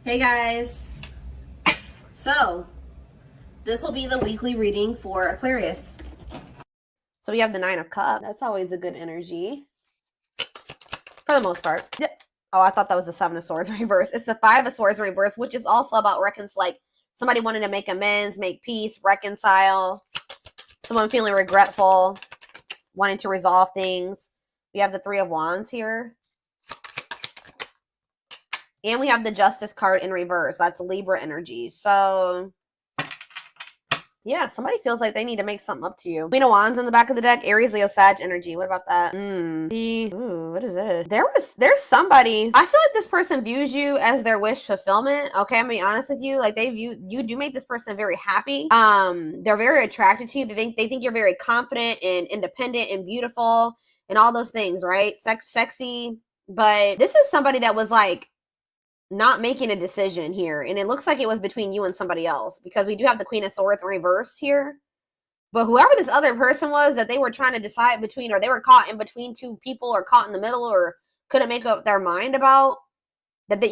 Hey guys, so this will be the weekly reading for Aquarius. So we have the 9 of Cups. That's always a good energy for the most part. Oh, I thought that was the 7 of Swords reverse. It's the 5 of Swords reverse, which is also about like somebody wanting to make amends, make peace, reconcile, someone feeling regretful, wanting to resolve things. We have the 3 of Wands here. And we have the Justice card in reverse. That's Libra energy. So, yeah, somebody feels like they need to make something up to you. Queen of Wands in the back of the deck. Aries, Leo, Sag energy. What about that? Ooh, what is this? There's somebody. I feel like this person views you as their wish fulfillment. Okay, I'm gonna be honest with you. Like you do make this person very happy. They're very attracted to you. They think you're very confident and independent and beautiful and all those things, right? Sexy. But this is somebody that was like not making a decision here, and it looks like it was between you and somebody else, because we do have the Queen of Swords reversed here. But whoever this other person was that they were trying to decide between, or they were caught in between two people, or caught in the middle, or couldn't make up their mind about, this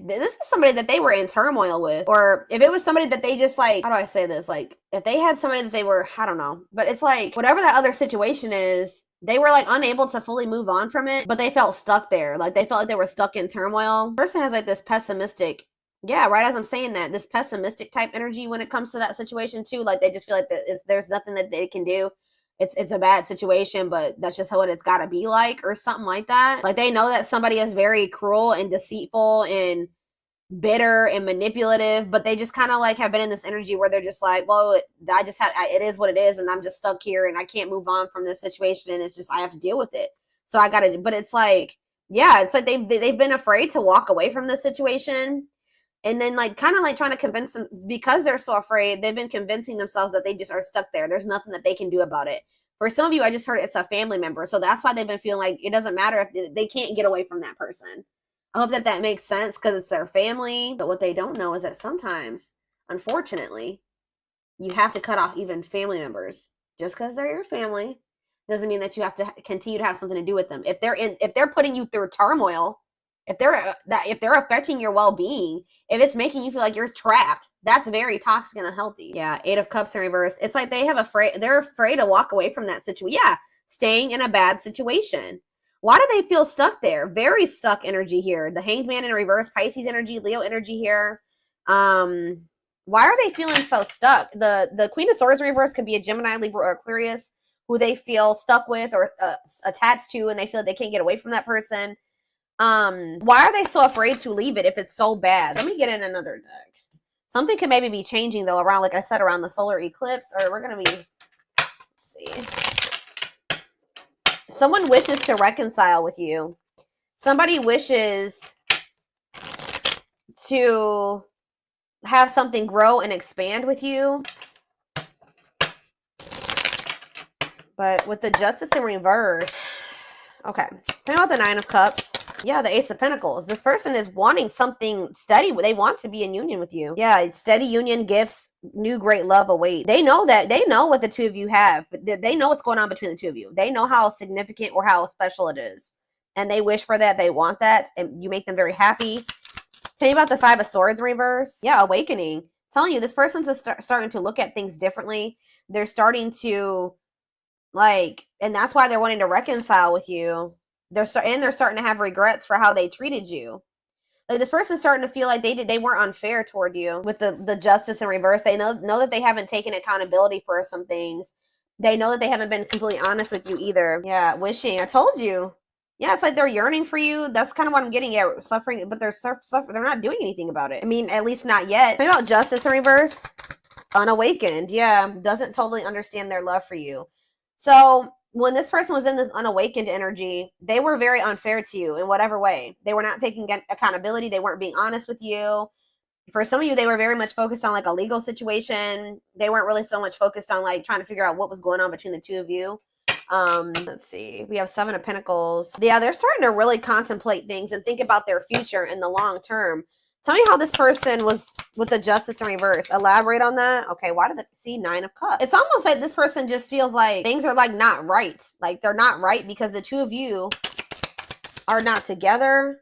is somebody that they were in turmoil with. Or if it was somebody that they just like, how do I say this, like if they had somebody that they were, I don't know, but it's like whatever that other situation is, they were like unable to fully move on from it, but they felt stuck there. Like they felt like they were stuck in turmoil. The person has like this pessimistic, yeah, right as I'm saying that, this pessimistic type energy when it comes to that situation too. Like they just feel like there's nothing that they can do. It's a bad situation, but that's just how it's got to be like, or something like that. Like they know that somebody is very cruel and deceitful and bitter and manipulative, but they just kind of like have been in this energy where they're just like, well, it is what it is, and I'm just stuck here and I can't move on from this situation, and it's just I have to deal with it. So I gotta, but it's like, yeah, it's like they've been afraid to walk away from this situation, and then like kind of like trying to convince them, because they're so afraid, they've been convincing themselves that they just are stuck there. There's nothing that they can do about it. For some of you, I just heard it's a family member, so that's why they've been feeling like it doesn't matter if they can't get away from that person. I hope that makes sense, because it's their family. But what they don't know is that sometimes, unfortunately, you have to cut off even family members. Just because they're your family doesn't mean that you have to continue to have something to do with them. If they're putting you through turmoil, if they're affecting your well-being, if it's making you feel like you're trapped, that's very toxic and unhealthy. Yeah, 8 of Cups in reverse. It's like they're afraid to walk away from that situation. Yeah, staying in a bad situation. Why do they feel stuck there? Very stuck energy here. The Hanged Man in reverse, Pisces energy, Leo energy here. Why are they feeling so stuck? The Queen of Swords reverse could be a Gemini, Libra, or Aquarius who they feel stuck with or attached to, and they feel they can't get away from that person. Why are they so afraid to leave it if it's so bad? Let me get in another deck. Something could maybe be changing though around, like I said, around the solar eclipse, or we're going to be, let's see. Someone wishes to reconcile with you. Somebody wishes to have something grow and expand with you. But with the Justice in reverse, okay. Think about the 9 of Cups. Yeah, the Ace of Pentacles. This person is wanting something steady. They want to be in union with you. Yeah, steady union, gifts, new great love await. They know that. They know what the two of you have. They know what's going on between the two of you. They know how significant or how special it is. And they wish for that. They want that. And you make them very happy. Tell me about the 5 of Swords reverse. Yeah, awakening. Telling you, this person's starting to look at things differently. They're starting to, like, and that's why they're wanting to reconcile with you. They're starting to have regrets for how they treated you. Like this person's starting to feel like they weren't unfair toward you with the Justice in reverse. They know that they haven't taken accountability for some things. They know that they haven't been completely honest with you either. Yeah, wishing. I told you. Yeah, it's like they're yearning for you. That's kind of what I'm getting at. Suffering, but they're not doing anything about it. I mean, at least not yet. Think about Justice in reverse. Unawakened. Yeah, doesn't totally understand their love for you. So when this person was in this unawakened energy, they were very unfair to you in whatever way. They were not taking accountability. They weren't being honest with you. For some of you, they were very much focused on like a legal situation. They weren't really so much focused on like trying to figure out what was going on between the two of you. Let's see. We have 7 of Pentacles. Yeah, they're starting to really contemplate things and think about their future in the long term. Tell me how this person was with the Justice in reverse. Elaborate on that. Okay, why did they see 9 of Cups? It's almost like this person just feels like things are like not right. Like they're not right because the two of you are not together.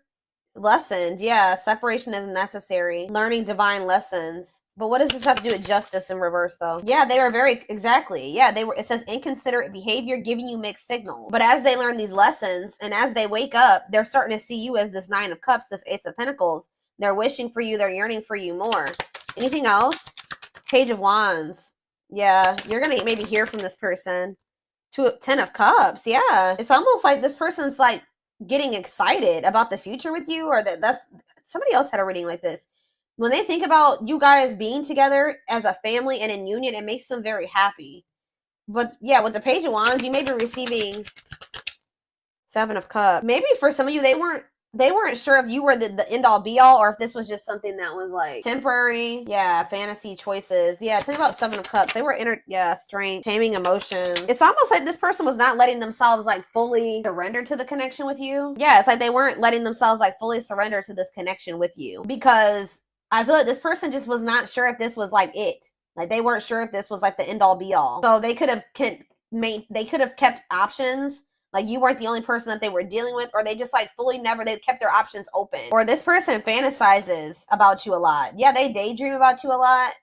Lessons. Yeah, separation is necessary. Learning divine lessons. But what does this have to do with justice in reverse, though? Yeah, they were very, exactly. Yeah, they were, it says inconsiderate behavior, giving you mixed signals. But as they learn these lessons, and as they wake up, they're starting to see you as this Nine of Cups, this Ace of Pentacles. They're wishing for you, they're yearning for you more. Anything else? Page of Wands. Yeah, you're going to maybe hear from this person. Ten of Cups. Yeah. It's almost like this person's like getting excited about the future with you, or that's somebody else had a reading like this. When they think about you guys being together as a family and in union, it makes them very happy. But yeah, with the Page of Wands, you may be receiving Seven of Cups. Maybe for some of you, they weren't sure if you were the end all be all, or if this was just something that was like temporary. Yeah, fantasy choices. Yeah, tell me about Seven of Cups. They were strength, taming emotions. It's almost like this person was not letting themselves like fully surrender to the connection with you. Yeah, it's like they weren't letting themselves like fully surrender to this connection with you, because I feel like this person just was not sure if this was like it. Like they weren't sure if this was like the end all be all. So they could have kept options. Like you weren't the only person that they were dealing with, or they just like they kept their options open. Or this person fantasizes about you a lot. Yeah, they daydream about you a lot.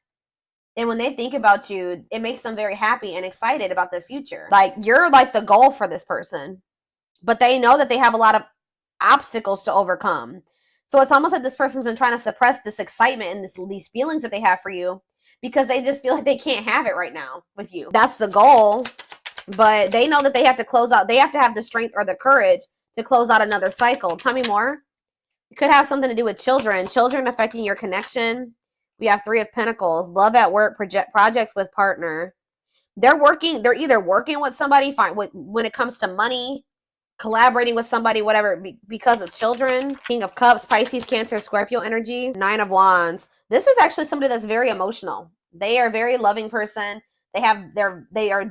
And when they think about you, it makes them very happy and excited about the future. Like you're like the goal for this person, but they know that they have a lot of obstacles to overcome. So it's almost like this person's been trying to suppress this excitement and these feelings that they have for you, because they just feel like they can't have it right now with you. That's the goal. But they know that they have to close out. They have to have the strength or the courage to close out another cycle. Tell me more. It could have something to do with children. Children affecting your connection. We have Three of Pentacles. Love at work. Projects with partner. They're either working with somebody when it comes to money, collaborating with somebody, whatever, because of children. King of Cups, Pisces, Cancer, Scorpio energy. Nine of Wands. This is actually somebody that's very emotional. They are a very loving person. They're I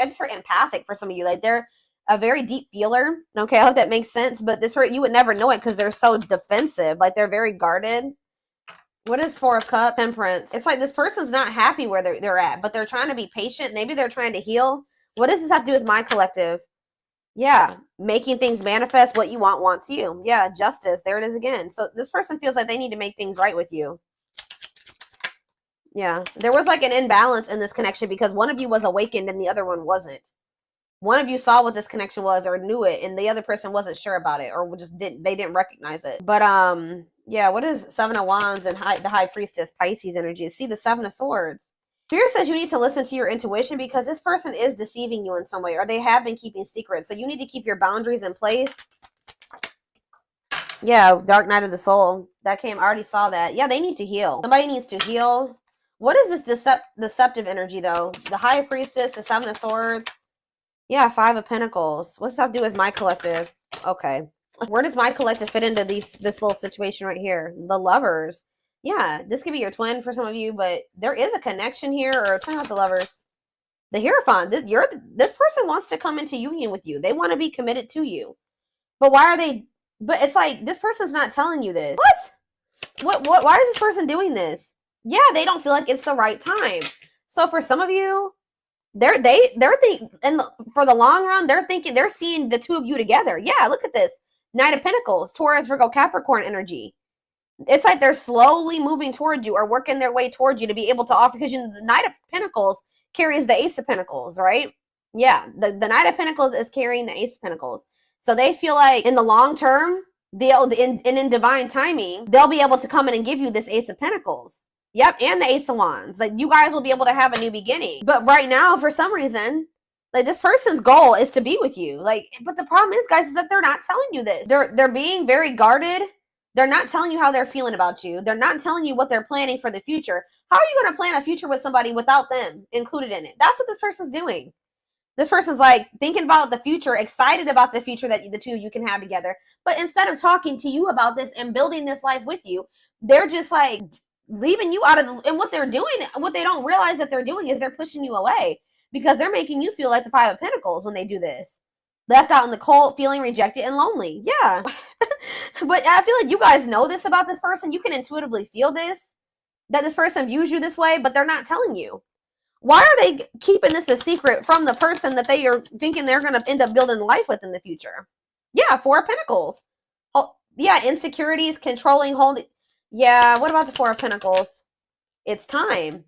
just heard empathic for some of you. Like they're a very deep feeler. Okay, I hope that makes sense. But this you would never know it because they're so defensive. Like they're very guarded. What is Four of Cups? Temperance. It's like this person's not happy where they're at, but they're trying to be patient. Maybe they're trying to heal. What does this have to do with my collective? Yeah, making things manifest. What you want wants you. Yeah, justice. There it is again. So this person feels like they need to make things right with you. Yeah, there was like an imbalance in this connection because one of you was awakened and the other one wasn't. One of you saw what this connection was or knew it, and the other person wasn't sure about it or just didn't recognize it. But yeah, what is Seven of Wands and the High Priestess, Pisces energy? See the Seven of Swords. Spirit says you need to listen to your intuition because this person is deceiving you in some way, or they have been keeping secrets. So you need to keep your boundaries in place. Yeah, Dark Night of the Soul. That came, I already saw that. Yeah, they need to heal. Somebody needs to heal. What is this deceptive energy, though? The High Priestess, the Seven of Swords. Yeah, Five of Pentacles. What's that have to do with my collective? Okay. Where does my collective fit into this little situation right here? The Lovers. Yeah, this could be your twin for some of you, but there is a connection here. Or tell me about the Lovers. The Hierophant. This person wants to come into union with you. They want to be committed to you. But why are they... But it's like, this person's not telling you this. What? Why is this person doing this? Yeah, they don't feel like it's the right time. So for some of you, they're thinking, and for the long run, they're seeing the two of you together. Yeah, look at this. Knight of Pentacles, Taurus, Virgo, Capricorn energy. It's like they're slowly moving towards you or working their way towards you to be able to offer, because the Knight of Pentacles carries the Ace of Pentacles, right? Yeah, the Knight of Pentacles is carrying the Ace of Pentacles. So they feel like in the long term, in divine timing, they'll be able to come in and give you this Ace of Pentacles. Yep, and the Ace of Wands. Like, you guys will be able to have a new beginning. But right now, for some reason, like, this person's goal is to be with you. Like, but the problem is, guys, is that they're not telling you this. They're being very guarded. They're not telling you how they're feeling about you. They're not telling you what they're planning for the future. How are you going to plan a future with somebody without them included in it? That's what this person's doing. This person's like thinking about the future, excited about the future that the two of you can have together. But instead of talking to you about this and building this life with you, they're just like leaving you out of and what they're doing, what they don't realize that they're doing is they're pushing you away, because they're making you feel like the Five of Pentacles when they do this. Left out in the cold, feeling rejected and lonely. Yeah. But I feel like you guys know this about this person. You can intuitively feel this, that this person views you this way, but they're not telling you. Why are they keeping this a secret from the person that they are thinking they're going to end up building life with in the future? Yeah, Four of Pentacles. Yeah, insecurities, controlling, holding. Yeah, what about the Four of Pentacles? It's time.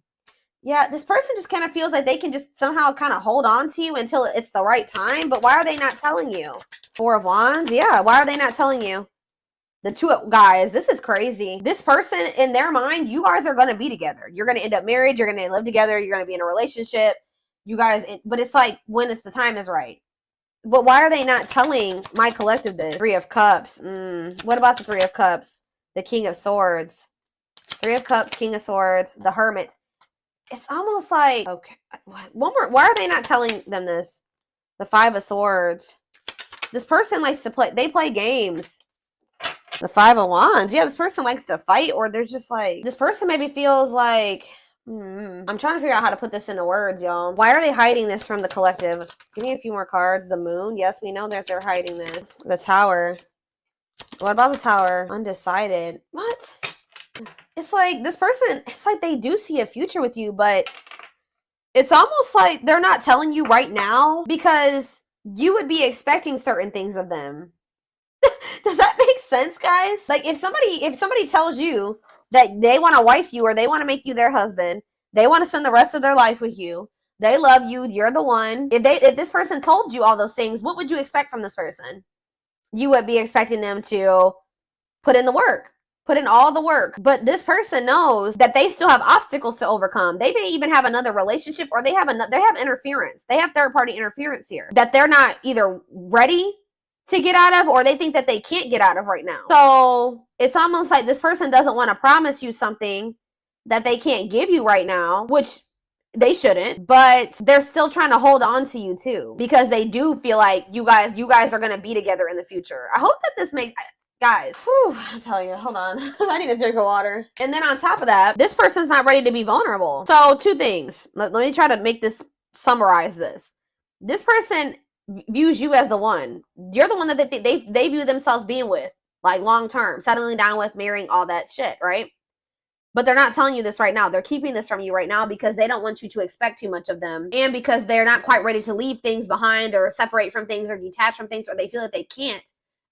Yeah, this person just kind of feels like they can just somehow kind of hold on to you until it's the right time. But why are they not telling you? Four of Wands? Yeah, why are they not telling you? The two guys, this is crazy. This person, in their mind, you guys are going to be together. You're going to end up married. You're going to live together. You're going to be in a relationship. You guys, but it's like when it's the time is right. But why are they not telling my collective this? Three of Cups. What about the Three of Cups? The King of Swords. Three of Cups, King of Swords, the Hermit. It's almost like, okay, one more. Why are they not telling them this? The Five of Swords. This person likes to play, they play games. The Five of Wands. Yeah, this person likes to fight, or there's just like, this person maybe feels like, I'm trying to figure out how to put this into words, y'all. Why are they hiding this from the collective? Give me a few more cards. The Moon. Yes, we know that they're hiding this. The Tower. What about the Tower? Undecided. What? It's like this person, it's like they do see a future with you, but it's almost like they're not telling you right now because you would be expecting certain things of them. Does that make sense, guys? Like if somebody tells you that they want to wife you or they want to make you their husband, they want to spend the rest of their life with you, they love you, you're the one. If this person told you all those things, what would you expect from this person? You would be expecting them to put in the work. Put in all the work. But this person knows that they still have obstacles to overcome. They may even have another relationship, or they have interference. They have third-party interference here that they're not either ready to get out of, or they think that they can't get out of right now. So it's almost like this person doesn't want to promise you something that they can't give you right now, which they shouldn't, but they're still trying to hold on to you too, because they do feel like you guys are going to be together in the future. I hope that this makes... Guys, I'm telling you, hold on. I need a drink of water. And then on top of that, this person's not ready to be vulnerable. So two things. Let me try to summarize this. This person views you as the one. You're the one that they view themselves being with, like long term, settling down with, marrying, all that shit, right? But they're not telling you this right now. They're keeping this from you right now because they don't want you to expect too much of them. And because they're not quite ready to leave things behind or separate from things or detach from things, or they feel that they can't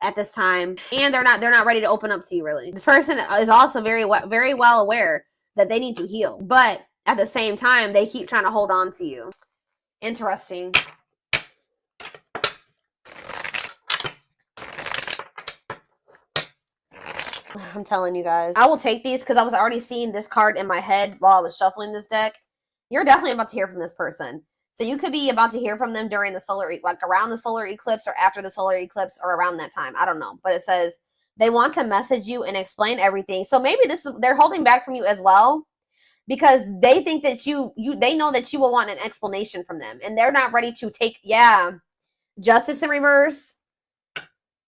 at this time, and they're not ready to open up to you, really. This person is also very well aware that they need to heal, but at the same time they keep trying to hold on to you. Interesting. I'm telling you guys, I will take these because I was already seeing this card in my head while I was shuffling this deck. You're definitely about to hear from this person. So you could be about to hear from them during the around the solar eclipse, or after the solar eclipse, or around that time. I don't know. But it says they want to message you and explain everything. So maybe they're holding back from you as well, because they think that they know that you will want an explanation from them, and they're not ready to take, Justice in reverse.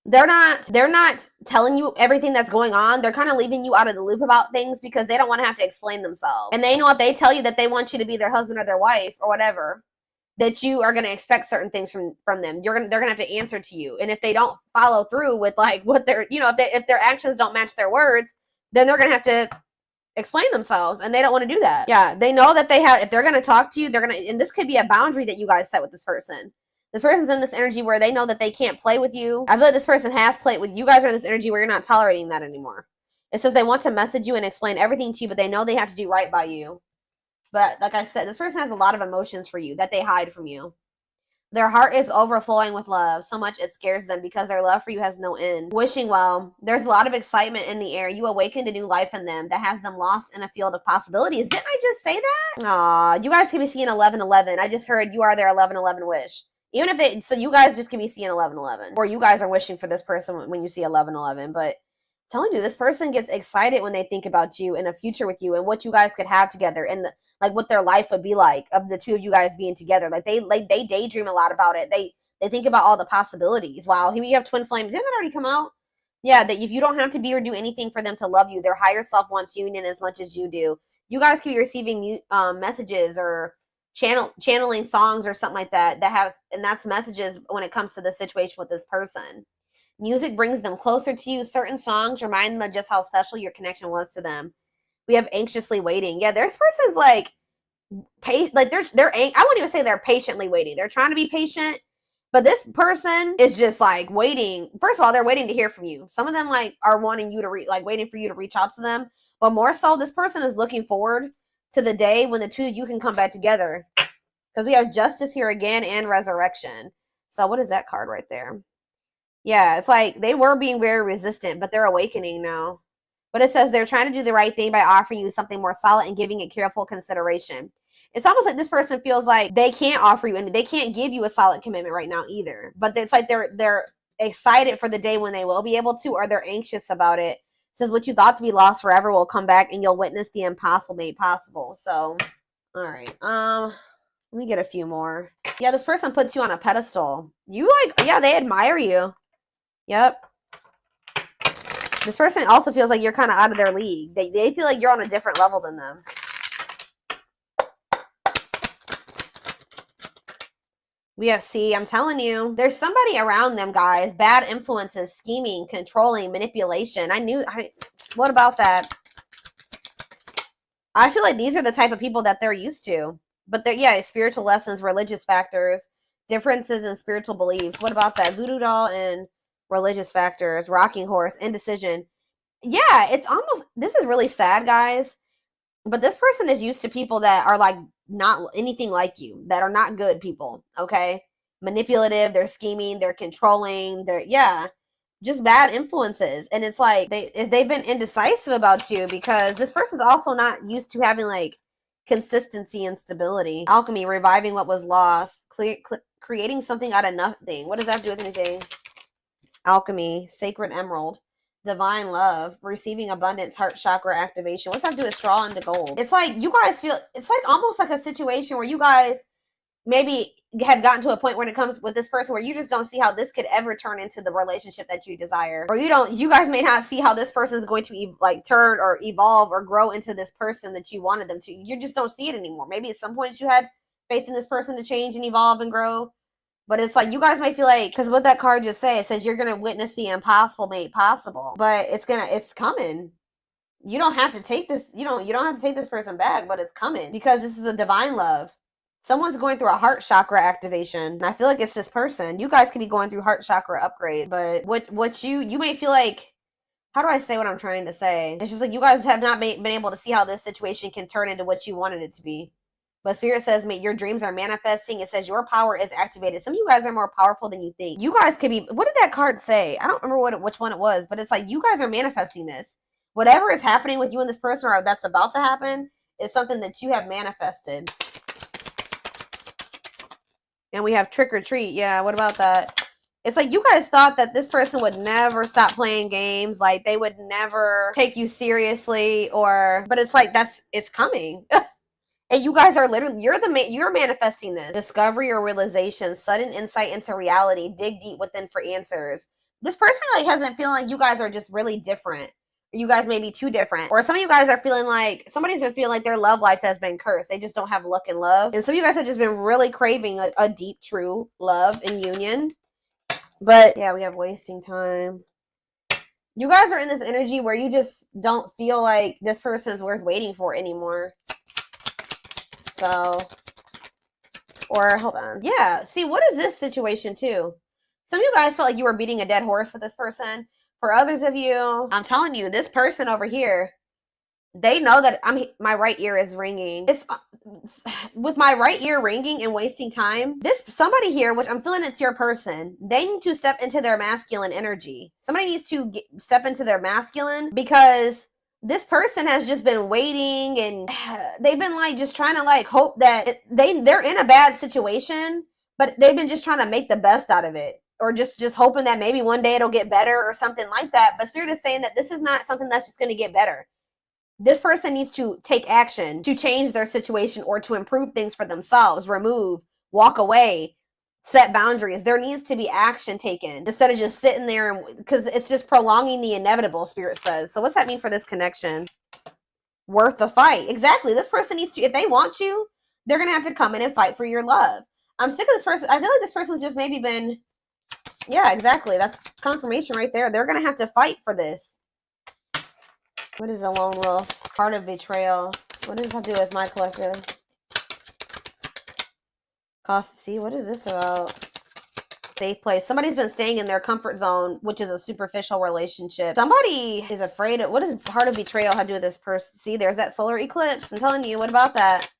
They're not telling you everything that's going on. They're kind of leaving you out of the loop about things because they don't want to have to explain themselves. And they know if they tell you that they want you to be their husband or their wife or whatever, that you are going to expect certain things from them. They're going to have to answer to you. And if they don't follow through with like what they're, if their actions don't match their words, then they're going to have to explain themselves, and they don't want to do that. Yeah, they know that if they're going to talk to you, and this could be a boundary that you guys set with this person. This person's in this energy where they know that they can't play with you. I feel like this person has played with you. Guys are in this energy where you're not tolerating that anymore. It says they want to message you and explain everything to you, but they know they have to do right by you. But like I said, this person has a lot of emotions for you that they hide from you. Their heart is overflowing with love, so much it scares them because their love for you has no end. Wishing well. There's a lot of excitement in the air. You awakened a new life in them that has them lost in a field of possibilities. Didn't I just say that? Aw, you guys can be seeing 1111. I just heard you are their 1111 wish. Even if so you guys just can be seeing 1111. Or you guys are wishing for this person when you see 1111. But I'm telling you, this person gets excited when they think about you and a future with you and what you guys could have together, and what their life would be like of the two of you guys being together. They daydream a lot about it. They think about all the possibilities. Wow, here you have twin flames. Didn't that already come out? Yeah, that if you don't have to be or do anything for them to love you, their higher self wants union as much as you do. You guys could be receiving messages or channeling songs or something like that and that's messages when it comes to the situation with this person. Music brings them closer to you. Certain songs remind them of just how special your connection was to them. We have anxiously waiting. Yeah, this person's I wouldn't even say they're patiently waiting. They're trying to be patient, But this person is just like waiting. First of all, they're waiting to hear from you. Some of them like are wanting you to waiting for you to reach out to them. But more so, this person is looking forward to the day when the two of you can come back together. Because we have justice here again and resurrection. So what is that card right there? Yeah, it's like they were being very resistant, but they're awakening now. But it says they're trying to do the right thing by offering you something more solid and giving it careful consideration. It's almost like this person feels like they can't offer you, and they can't give you a solid commitment right now either. But it's like they're excited for the day when they will be able to, or they're anxious about it. It says what you thought to be lost forever will come back, and you'll witness the impossible made possible. So, all right. Let me get a few more. Yeah, this person puts you on a pedestal. You like, yeah, they admire you. Yep. This person also feels like you're kind of out of their league. They feel like you're on a different level than them. We have C. I'm telling you, there's somebody around them, guys. Bad influences, scheming, controlling, manipulation. What about that? I feel like these are the type of people that they're used to. But yeah, spiritual lessons, religious factors, differences in spiritual beliefs. What about that? Voodoo doll and religious factors, rocking horse, indecision. Yeah, it's almost, this is really sad, guys. But this person is used to people that are like not anything like you, that are not good people, okay? Manipulative, they're scheming, they're controlling, just bad influences. And it's like they've been indecisive about you because this person's also not used to having like consistency and stability. Alchemy, reviving what was lost, creating something out of nothing. What does that have to do with anything? Alchemy, sacred emerald, divine love, receiving abundance, heart chakra activation. What's that have to do with straw into gold? It's like you guys feel, it's like almost like a situation where you guys maybe have gotten to a point when it comes with this person where you just don't see how this could ever turn into the relationship that you desire. Or you guys may not see how this person is going to turn or evolve or grow into this person that you wanted them to. You just don't see it anymore. Maybe at some point you had faith in this person to change and evolve and grow. But it's like you guys might feel like, because what that card just says, it says you're going to witness the impossible made possible. But it's coming. You don't have to take this, you don't have to take this person back, but it's coming. Because this is a divine love. Someone's going through a heart chakra activation. And I feel like it's this person. You guys could be going through heart chakra upgrade. But what you may feel like, how do I say what I'm trying to say? It's just like you guys have not been able to see how this situation can turn into what you wanted it to be. But Spirit says, your dreams are manifesting. It says your power is activated. Some of you guys are more powerful than you think. You guys could be, what did that card say? I don't remember which one it was, but it's like you guys are manifesting this. Whatever is happening with you and this person or that's about to happen is something that you have manifested. And we have trick or treat. Yeah, what about that? It's like you guys thought that this person would never stop playing games. Like they would never take you seriously but it's like it's coming. And you guys are literally, you're manifesting this. Discovery or realization, sudden insight into reality, dig deep within for answers. This person has been feeling like you guys are just really different. You guys may be too different. Or some of you guys are feeling like, somebody's been feeling like their love life has been cursed. They just don't have luck in love. And some of you guys have just been really craving a deep, true love and union. But yeah, we have wasting time. You guys are in this energy where you just don't feel like this person's worth waiting for anymore. So, or hold on. Yeah, see, what is this situation too? Some of you guys felt like you were beating a dead horse with this person. For others of you, I'm telling you, this person over here, they know that my right ear is ringing. It's with my right ear ringing and wasting time. Somebody here, which I'm feeling it's your person, they need to step into their masculine energy. Somebody needs to step into their masculine because this person has just been waiting and they've been just trying to hope that they're in a bad situation, but they've been just trying to make the best out of it. Or just hoping that maybe one day it'll get better or something like that. But Spirit is saying that this is not something that's just going to get better. This person needs to take action to change their situation or to improve things for themselves, remove, walk away, set boundaries. There needs to be action taken instead of just sitting there because it's just prolonging the inevitable, Spirit says. So what's that mean for this connection? Worth the fight. Exactly. This person needs to, if they want you, they're going to have to come in and fight for your love. I'm sick of this person. I feel like this person's just maybe been... Yeah, exactly. That's confirmation right there. They're going to have to fight for this. What is a lone wolf? Card of betrayal. What does that have to do with my collective? Cost to see. What is this about? Safe place. Somebody's been staying in their comfort zone, which is a superficial relationship. Somebody is afraid of, what does heart of betrayal have to do with this person? See, there's that solar eclipse. I'm telling you, what about that?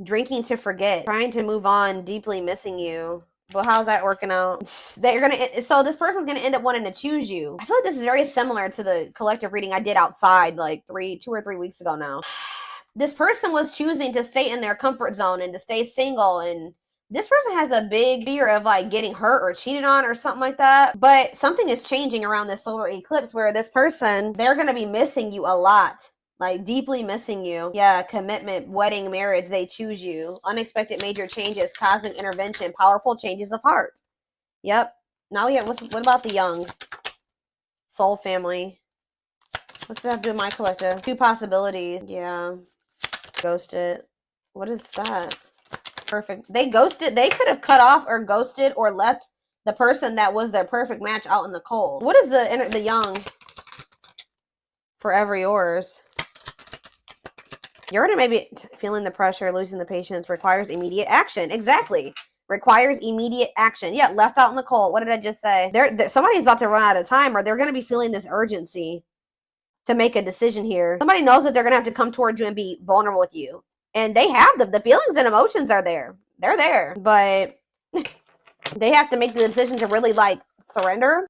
Drinking to forget, trying to move on, deeply missing you. Well, how's that working out? That you're gonna, so this person's gonna end up wanting to choose you. I feel like this is very similar to the collective reading I did outside like 2 or 3 weeks ago now. This person was choosing to stay in their comfort zone and to stay single, and this person has a big fear of like getting hurt or cheated on or something like that. But something is changing around this solar eclipse where this person, they're gonna be missing you a lot. Like, deeply missing you. Yeah, commitment, wedding, marriage, they choose you. Unexpected major changes, cosmic intervention, powerful changes of heart. Yep. Now we have, what about the young? Soul family. What's that have to do with my collective? 2 possibilities. Yeah. Ghosted. What is that? Perfect. They ghosted. They could have cut off or ghosted or left the person that was their perfect match out in the cold. What is the young? Forever yours. You're going to maybe feeling the pressure, losing the patience, requires immediate action. Exactly. Requires immediate action. Yeah, left out in the cold. What did I just say? Somebody's about to run out of time, or they're going to be feeling this urgency to make a decision here. Somebody knows that they're going to have to come towards you and be vulnerable with you. And they have the feelings and emotions are there. They're there. But they have to make the decision to really like surrender.